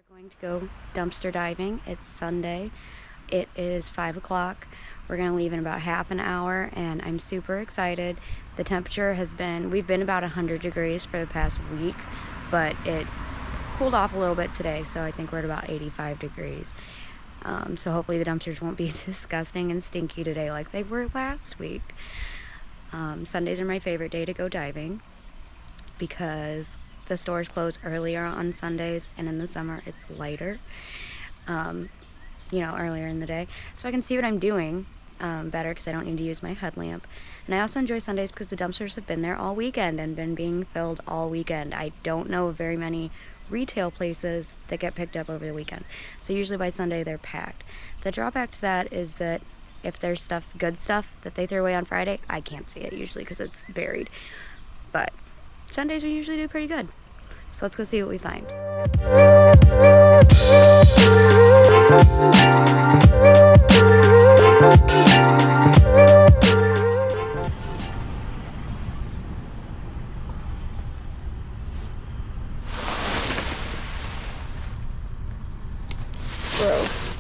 Going to go dumpster diving. It's Sunday. It is 5 o'clock. We're going to leave in about half an hour, and I'm super excited. The temperature we've been about 100 degrees for the past week, but it cooled off a little bit today, so I think we're at about 85 degrees. So hopefully the dumpsters won't be disgusting and stinky today like they were last week. Sundays are my favorite day to go diving because the stores close earlier on Sundays, and in the summer it's lighter, earlier in the day. So I can see what I'm doing better because I don't need to use my headlamp. And I also enjoy Sundays because the dumpsters have been there all weekend and been being filled all weekend. I don't know of very many retail places that get picked up over the weekend. So usually by Sunday they're packed. The drawback to that is that if there's good stuff that they throw away on Friday, I can't see it usually because it's buried. But Sundays are usually do pretty good. So let's go see what we find. Gross.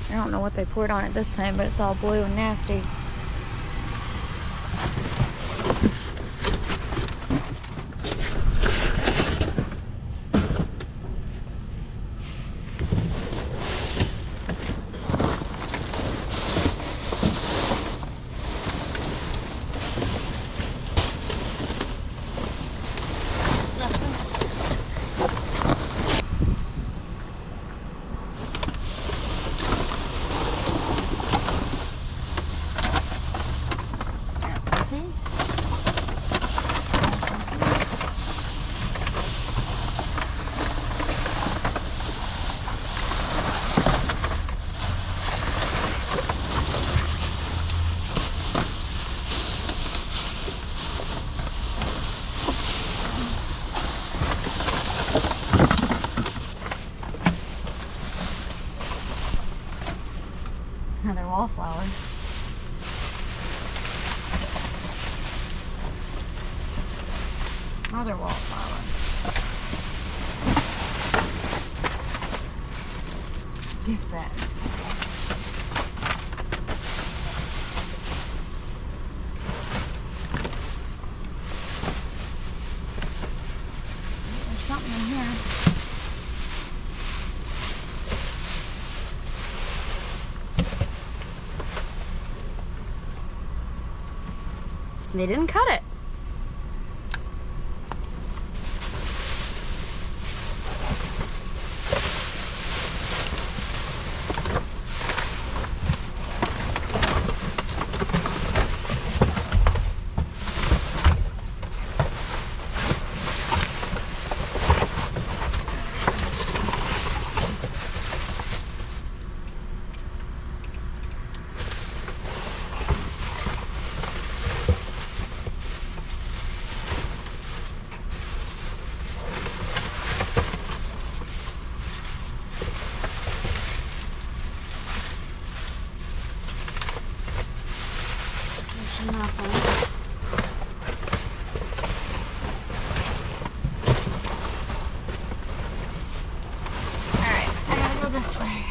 I don't know what they poured on it this time, but it's all blue and nasty. Another wallflower. Another wallflower. Gift bags. There's something in here. They didn't cut it. Nothing. Alright, I gotta go this way.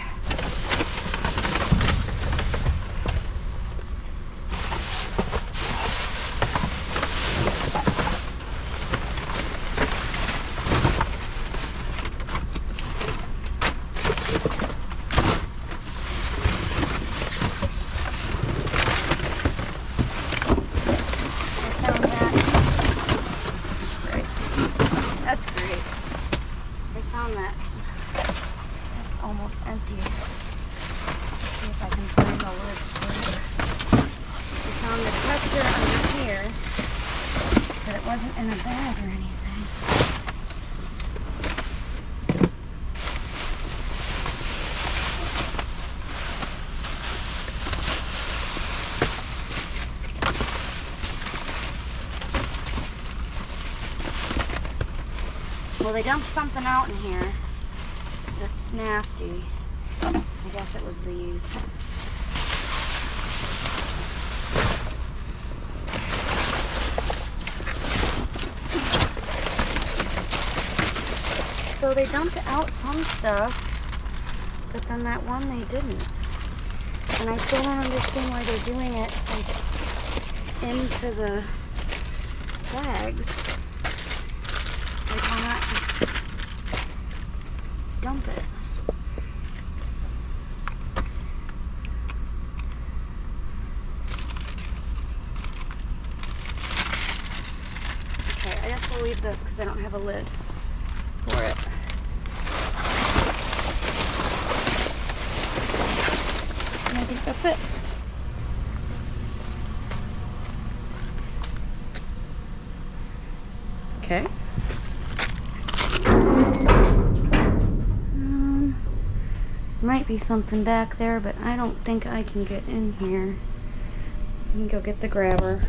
It's almost empty. Let's see if I can find the lid. We found the tester under here, but it wasn't in a bag or anything. Well, they dumped something out in here that's nasty. I guess it was these. So they dumped out some stuff, but then that one they didn't. And I still don't understand why they're doing it like into the bags. Like, why not just dump it? Okay, I guess we'll leave this because I don't have a lid for it. And I think that's it. Okay. Might be something back there, but I don't think I can get in here. I can go get the grabber.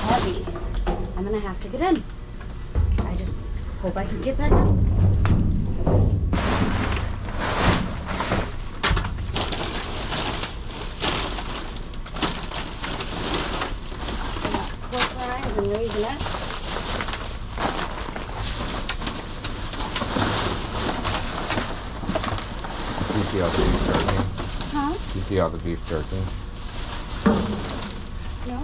Heavy. I'm gonna have to get in. I just hope I can get back up. Pork rinds and raisinets. Do you see all the beef jerky? Huh? Do you see all the beef jerky? No?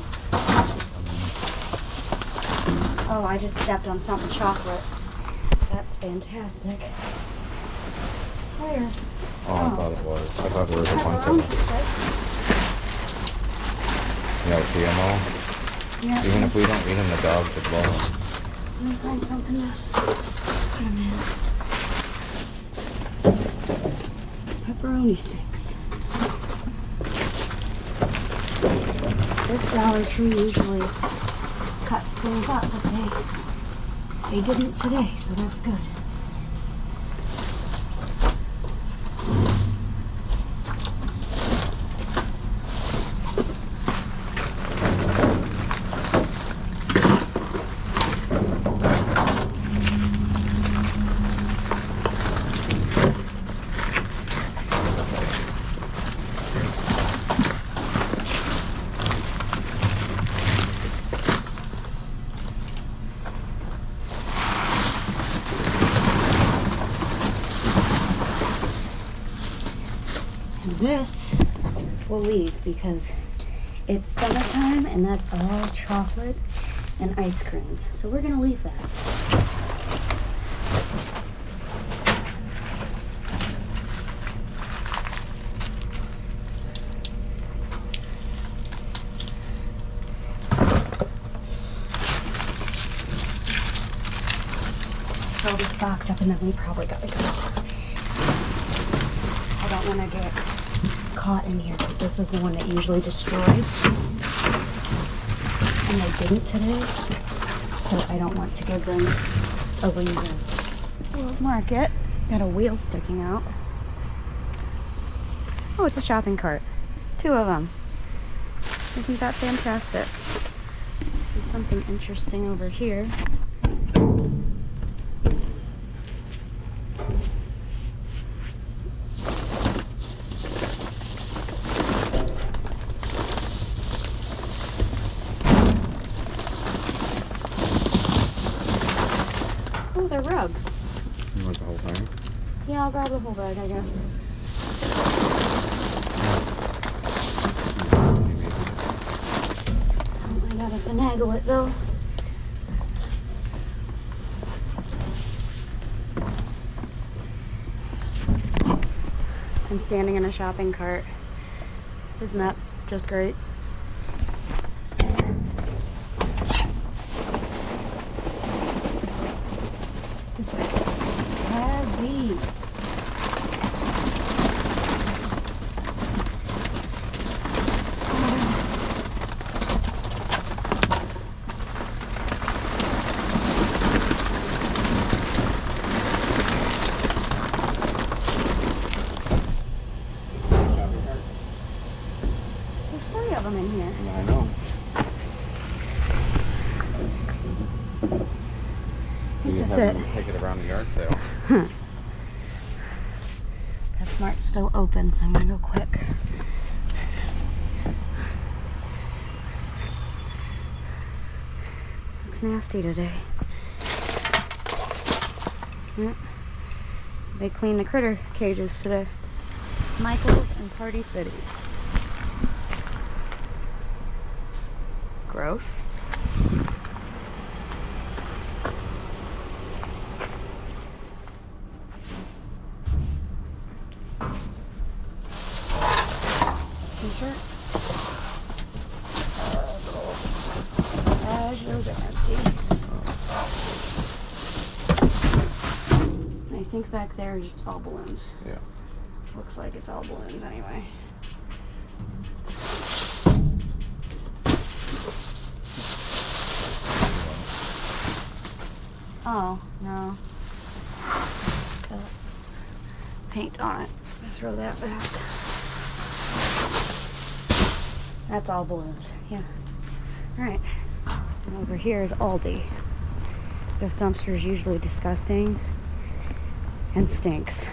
Oh, I just stepped on something chocolate. That's fantastic. Where? Oh, I thought it was. I thought there was a bunch of them. Yeah, GMO. Yeah. Even if we don't eat them, the dogs would love them. Let me find something to put them in. Pepperoni sticks. This Dollar Tree usually cuts things up, but they didn't today, so that's good. And this will leave because it's summertime and that's all chocolate and ice cream. So we're gonna leave that. Throw this box up and then we probably gotta go. I don't want to get caught in here because this is the one that usually destroys. And they didn't today. So I don't want to give them a reason. World Market. Got a wheel sticking out. Oh, it's a shopping cart. 2 of them. Isn't that fantastic? I see something interesting over here. Oh, they're rugs. You want the whole thing? Yeah, I'll grab the whole bag, I guess. Oh, I gotta finagle it though. I'm standing in a shopping cart. Isn't that just great? This is heavy. That's Tell it. them to take it around the yard sale. PetSmart's still open, so I'm gonna go quick. Looks nasty today. Yep. They cleaned the critter cages today. Michael's and Party City. Gross. T-shirt. Those are empty. I think back there is all balloons. Yeah. Looks like it's all balloons anyway. Oh, no. Got paint on it. Let's throw that back. That's all balloons. Yeah. Alright. And over here is Aldi. This dumpster is usually disgusting and stinks.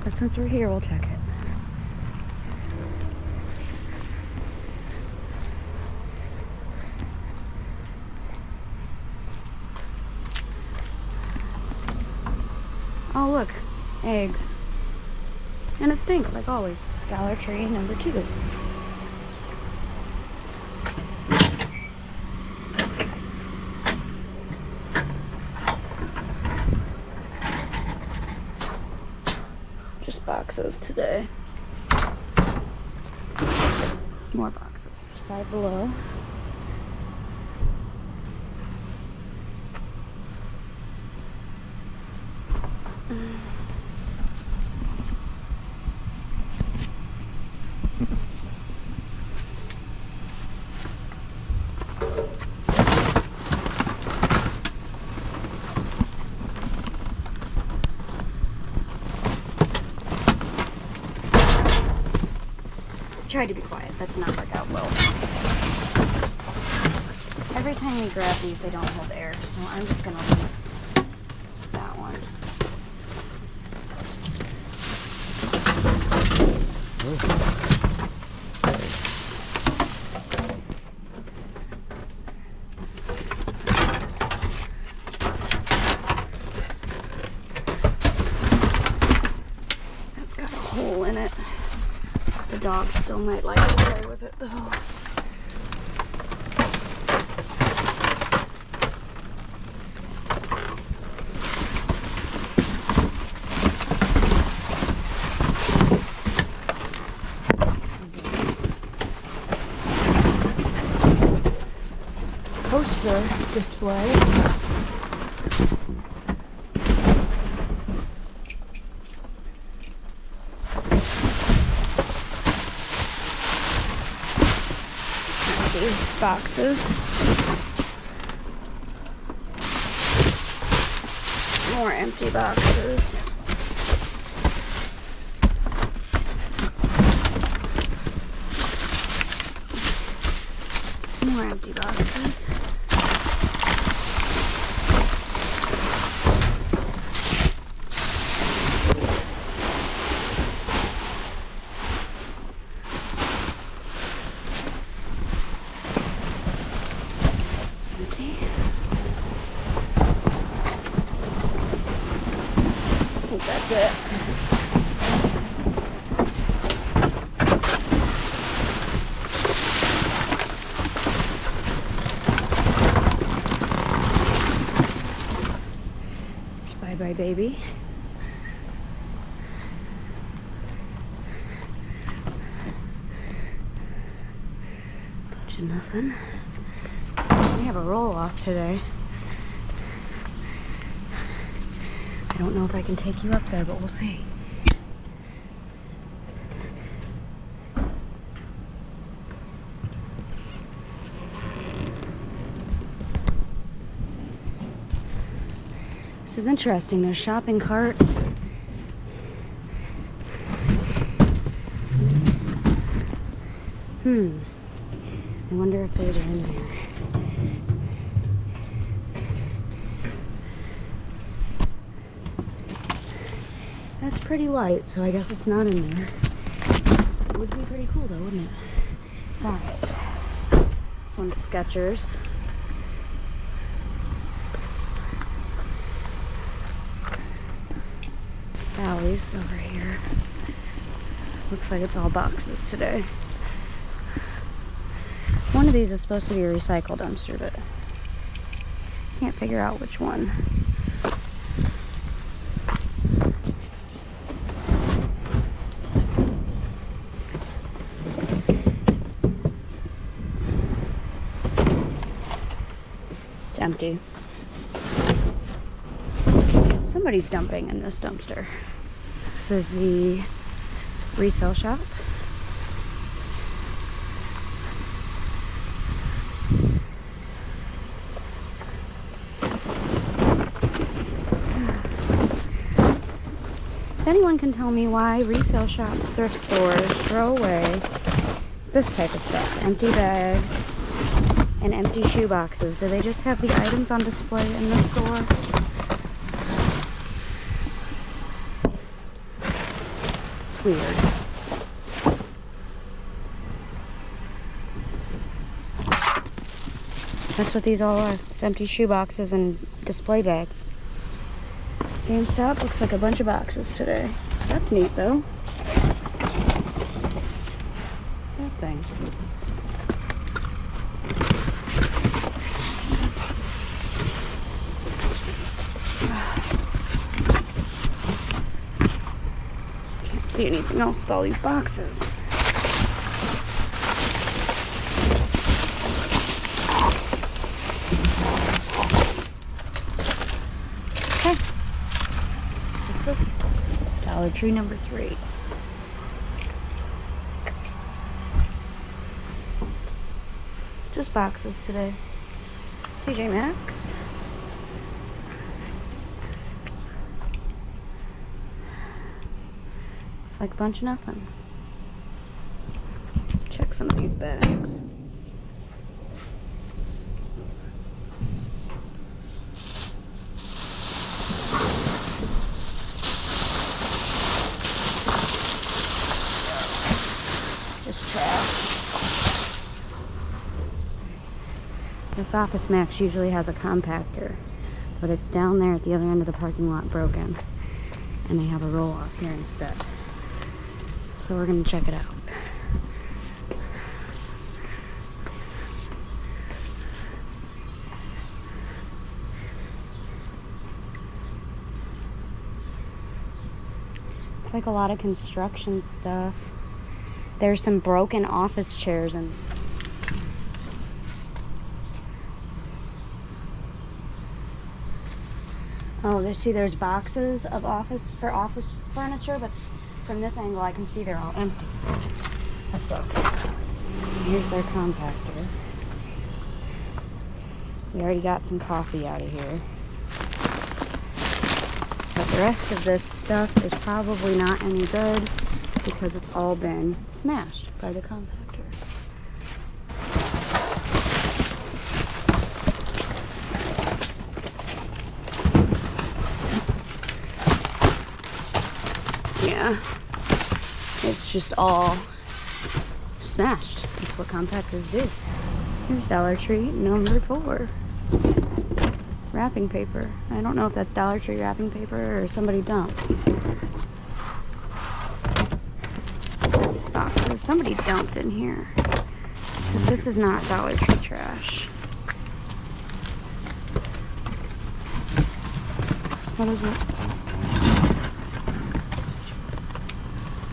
But since we're here, we'll check it. Oh, look. Eggs. And it stinks, like always. Dollar Tree number 2. Just boxes today. More boxes. Five Below. Tried to be quiet. That did not work out well. Every time we grab these, they don't hold air, so I'm just gonna leave that one. That's got a hole in it. The dog still might like to play with it though. Poster display. Boxes. More empty boxes. More empty boxes. Empty. I think that's it. Bye bye, baby. Bunch of nothing. We have a roll off today. I don't know if I can take you up there, but we'll see. This is interesting. There's shopping carts. I wonder if those are in there. That's pretty light, so I guess it's not in there. It would be pretty cool though, wouldn't it? Alright. This one's Skechers. Sally's over here. Looks like it's all boxes today. One of these is supposed to be a recycle dumpster, but can't figure out which one. It's empty. Somebody's dumping in this dumpster. This is the resale shop. If anyone can tell me why resale shops, thrift stores throw away this type of stuff, empty bags and empty shoe boxes. Do they just have the items on display in the store? It's weird. That's what these all are. It's empty shoe boxes and display bags. GameStop looks like a bunch of boxes today. That's neat though. That thing. Can't see anything else with all these boxes. Dollar Tree number 3. Just boxes today. TJ Maxx. It's like a bunch of nothing. Check some of these bags. Just trash. This Office Max usually has a compactor, but it's down there at the other end of the parking lot broken, and they have a roll-off here instead. So we're gonna check it out. It's like a lot of construction stuff. There's some broken office chairs and there's boxes of office furniture, but from this angle I can see they're all empty. That sucks. Here's their compactor. We already got some coffee out of here. But the rest of this stuff is probably not any good because it's all been smashed by the compactor. Yeah, it's just all smashed. That's what compactors do. Here's Dollar Tree number 4. Wrapping paper. I don't know if that's Dollar Tree wrapping paper or somebody dumped. Boxes. Somebody dumped in here. Because this is not Dollar Tree trash. What is it?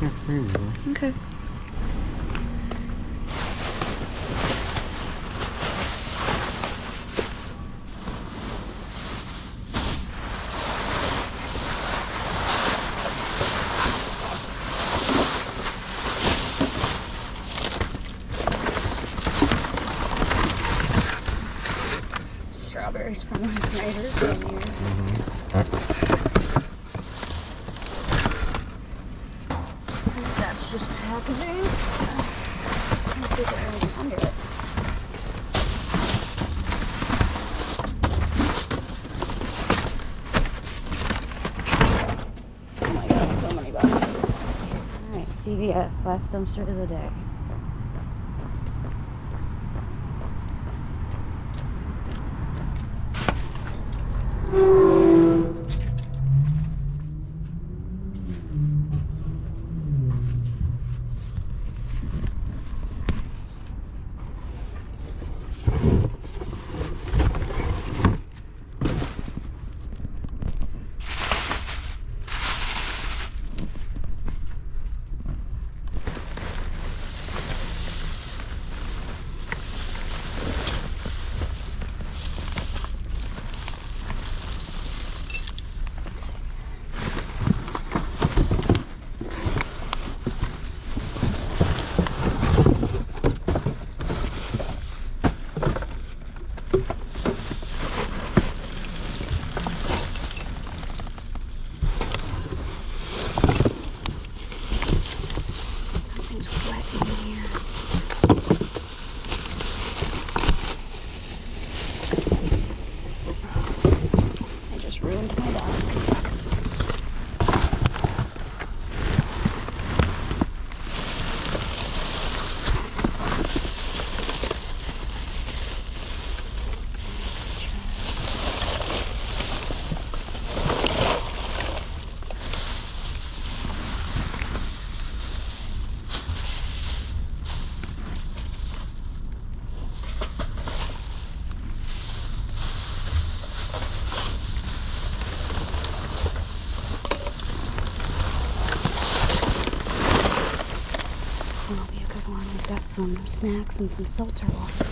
Yeah, there you go. Okay. Strawberries from last night are still here. That's just packaging. I think there's anything under it. Oh my god, so CVS. Last dumpster of the day. Ruined my box. That'll be a good one. We've got some snacks and some seltzer water.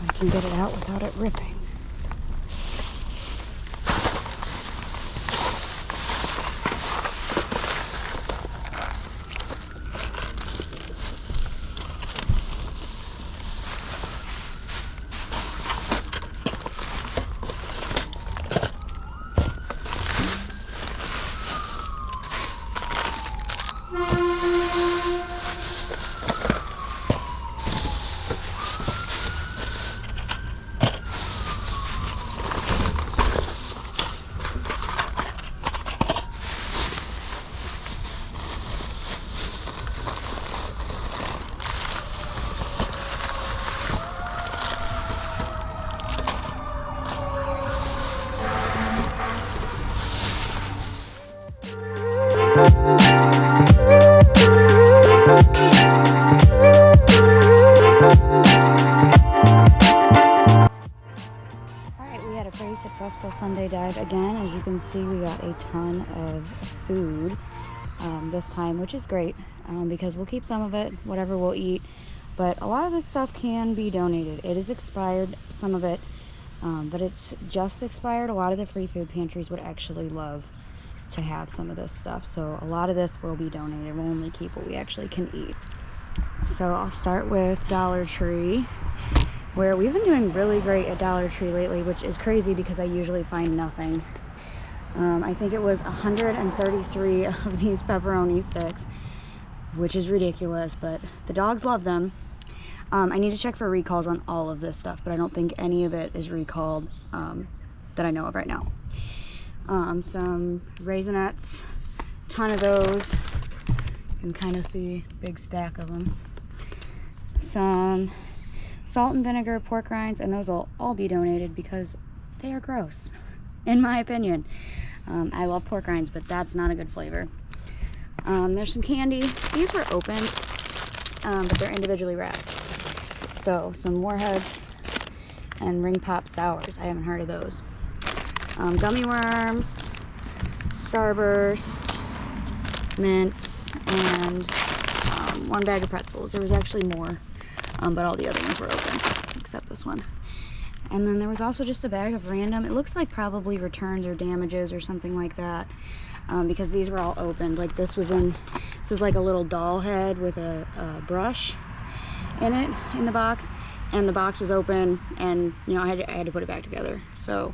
I can get it out without it ripping. Successful Sunday dive again. As you can see, we got a ton of food this time, which is great because we'll keep some of it, whatever we'll eat, but a lot of this stuff can be donated. It is expired, some of it, but it's just expired. A lot of the free food pantries would actually love to have some of this stuff, so a lot of this will be donated. We'll only keep what we actually can eat. So I'll start with Dollar Tree, where we've been doing really great at Dollar Tree lately, which is crazy because I usually find nothing. I think it was 133 of these pepperoni sticks, which is ridiculous, but the dogs love them. I need to check for recalls on all of this stuff, but I don't think any of it is recalled that I know of right now. Some Raisinets, ton of those. You can kind of see a big stack of them. Some salt and vinegar pork rinds, and those will all be donated because they are gross, in my opinion. I love pork rinds, but that's not a good flavor. There's some candy. These were opened, but they're individually wrapped. So some Warheads and Ring Pop Sours. I haven't heard of those. Gummy worms, Starburst, mints, and one bag of pretzels. There was actually more, but all the other ones were open, except this one. And then there was also just a bag of random, it looks like probably returns or damages or something like that, because these were all opened. Like this is like a little doll head with a brush in it, in the box, and the box was open, and you know, I had to put it back together. So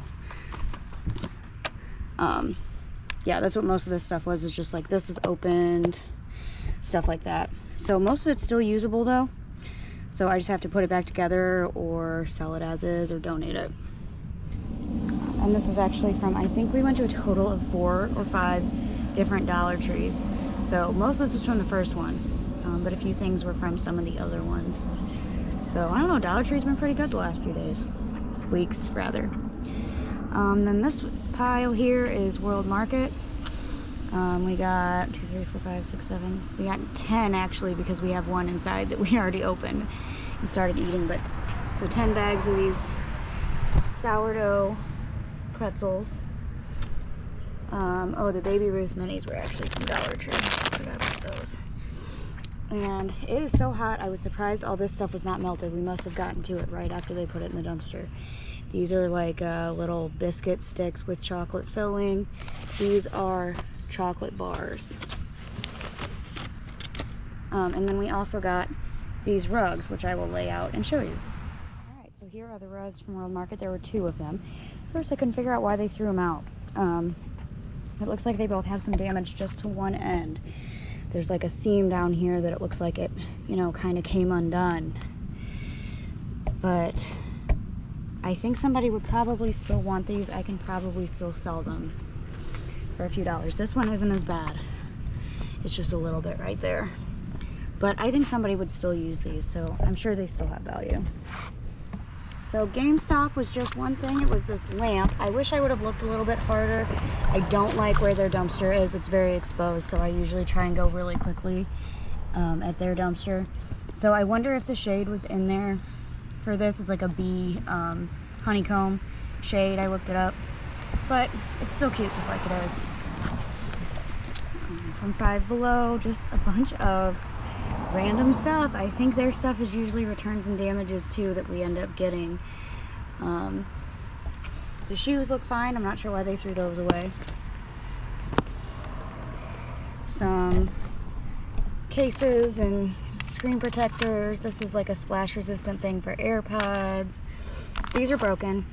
yeah, that's what most of this stuff was, is just like this is opened, stuff like that. So most of it's still usable though, so I just have to put it back together or sell it as is or donate it. And this is actually from, I think we went to a total of 4 or 5 different Dollar Trees. So most of this was from the first one, but a few things were from some of the other ones. So I don't know, Dollar Tree's been pretty good the last few days. Weeks, rather. Then this pile here is World Market. We got 2, 3, 4, 5, 6, 7. We got 10 actually, because we have one inside that we already opened and started eating. But so 10 bags of these sourdough pretzels. Oh, the Baby Ruth minis were actually from Dollar Tree. Forgot about those. And it is so hot, I was surprised all this stuff was not melted. We must have gotten to it right after they put it in the dumpster. These are like little biscuit sticks with chocolate filling. These are chocolate bars. And then we also got these rugs, which I will lay out and show you. Alright, so here are the rugs from World Market. There were 2 of them. First, I couldn't figure out why they threw them out. It looks like they both have some damage just to one end. There's like a seam down here that it looks like it, you know, kind of came undone. But I think somebody would probably still want these. I can probably still sell them for a few dollars. This one isn't as bad. It's just a little bit right there. But I think somebody would still use these, so I'm sure they still have value. So GameStop was just one thing. It was this lamp. I wish I would have looked a little bit harder. I don't like where their dumpster is. It's very exposed, so I usually try and go really quickly at their dumpster. So I wonder if the shade was in there for this. It's like a bee honeycomb shade. I looked it up, but it's still cute just like it is. From Five Below, just a bunch of random stuff. I think their stuff is usually returns and damages too that we end up getting. The shoes look fine. I'm not sure why they threw those away. Some cases and screen protectors. This is like a splash resistant thing for AirPods. These are broken.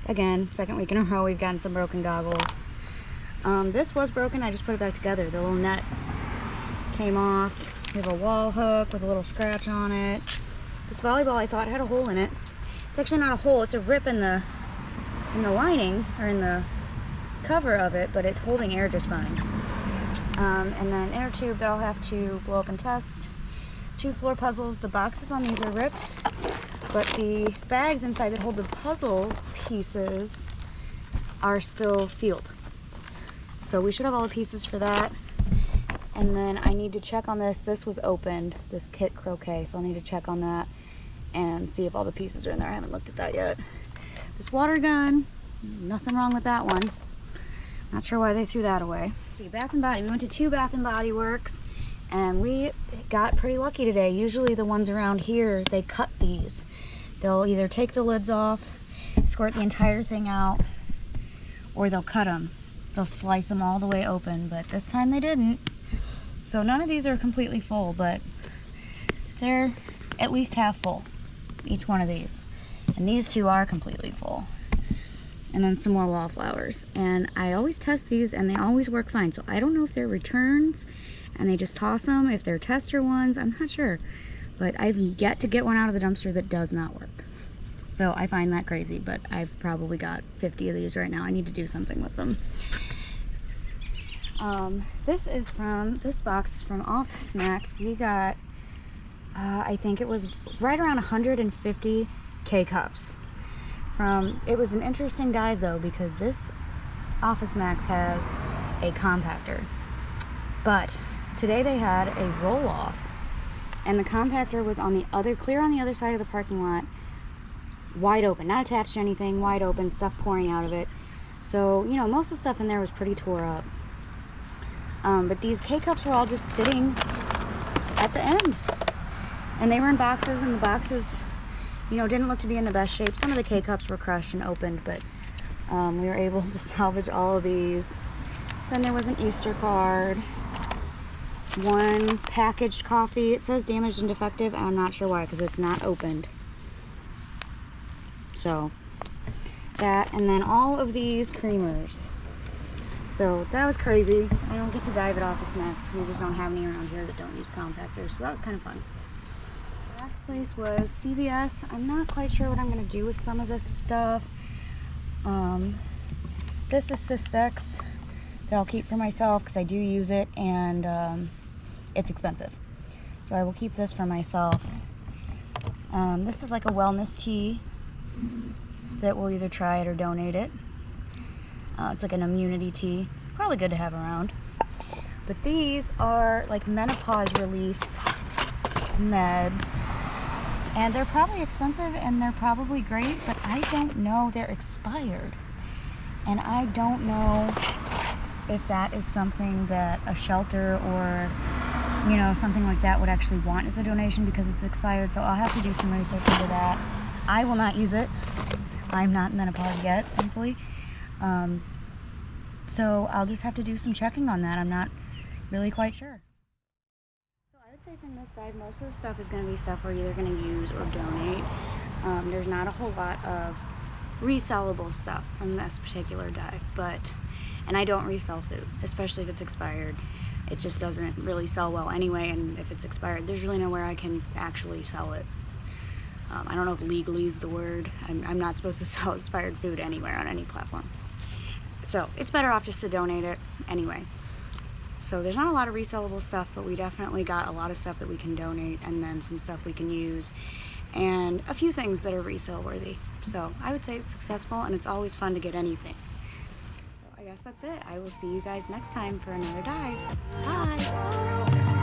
Again, second week in a row we've gotten some broken goggles. This was broken. I just put it back together. The little net came off. We have a wall hook with a little scratch on it. This volleyball I thought had a hole in it. It's actually not a hole, it's a rip in the lining, or in the cover of it, but it's holding air just fine. And then an inner tube that I'll have to blow up and test. 2 floor puzzles. The boxes on these are ripped, but the bags inside that hold the puzzle pieces are still sealed. So we should have all the pieces for that. And then I need to check on this. This was opened, this kit croquet, so I'll need to check on that and see if all the pieces are in there. I haven't looked at that yet. This water gun, nothing wrong with that one. Not sure why they threw that away. See, Bath and Body. We went to 2 Bath and Body Works, and we got pretty lucky today. Usually the ones around here, they cut these. They'll either take the lids off, squirt the entire thing out, or they'll cut them. They'll slice them all the way open, but this time they didn't. So none of these are completely full, but they're at least half full, each one of these. And these 2 are completely full. And then some more wallflowers. And I always test these and they always work fine. So I don't know if they're returns and they just toss them, if they're tester ones, I'm not sure. But I've yet to get one out of the dumpster that does not work. So I find that crazy, but I've probably got 50 of these right now. I need to do something with them. This box is from Office Max. We got, I think it was right around 150 K-cups. It was an interesting dive though, because this Office Max has a compactor. But today they had a roll-off, and the compactor was clear on the other side of the parking lot, wide open, not attached to anything, wide open, stuff pouring out of it. So, you know, most of the stuff in there was pretty tore up. But these K-cups were all just sitting at the end. And they were in boxes, and the boxes, you know, didn't look to be in the best shape. Some of the K-cups were crushed and opened, but we were able to salvage all of these. Then there was an Easter card. 1 packaged coffee. It says damaged and defective, and I'm not sure why, because it's not opened. So, that, and then all of these creamers. So that was crazy. I don't get to dive at Office Max. We just don't have any around here that don't use compactors. So that was kind of fun. The last place was CVS. I'm not quite sure what I'm going to do with some of this stuff. This is Cystex that I'll keep for myself because I do use it, and it's expensive. So I will keep this for myself. This is like a wellness tea that we'll either try it or donate it. It's like an immunity tea. Probably good to have around. But these are like menopause relief meds. And they're probably expensive and they're probably great, but I don't know, they're expired. And I don't know if that is something that a shelter or, you know, something like that would actually want as a donation because it's expired. So I'll have to do some research into that. I will not use it. I'm not in menopause yet, thankfully. So I'll just have to do some checking on that. I'm not really quite sure. So I would say from this dive, most of the stuff is going to be stuff we're either going to use or donate. There's not a whole lot of resellable stuff from this particular dive, and I don't resell food, especially if it's expired. It just doesn't really sell well anyway, and if it's expired, there's really nowhere I can actually sell it. I don't know if legally is the word. I'm not supposed to sell expired food anywhere on any platform. So it's better off just to donate it anyway. So there's not a lot of resellable stuff, but we definitely got a lot of stuff that we can donate, and then some stuff we can use, and a few things that are resale worthy. So I would say it's successful, and it's always fun to get anything. So I guess that's it. I will see you guys next time for another dive. Bye!